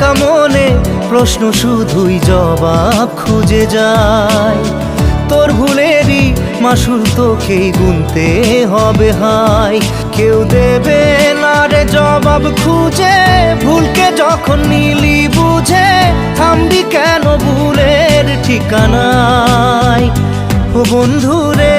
ভাঙা মনে প্রশ্ন শুধুই জবাব খুঁজে যায়। তোর ভুলেরই মাসুল তোকেই গুনতে হবে হাই। কেউ দেবে না রে জবাব খুঁজে, ভুলকে যখন নিলি বুঝে থামবি কেন ভুলের ঠিকানায়। ও বন্ধু রে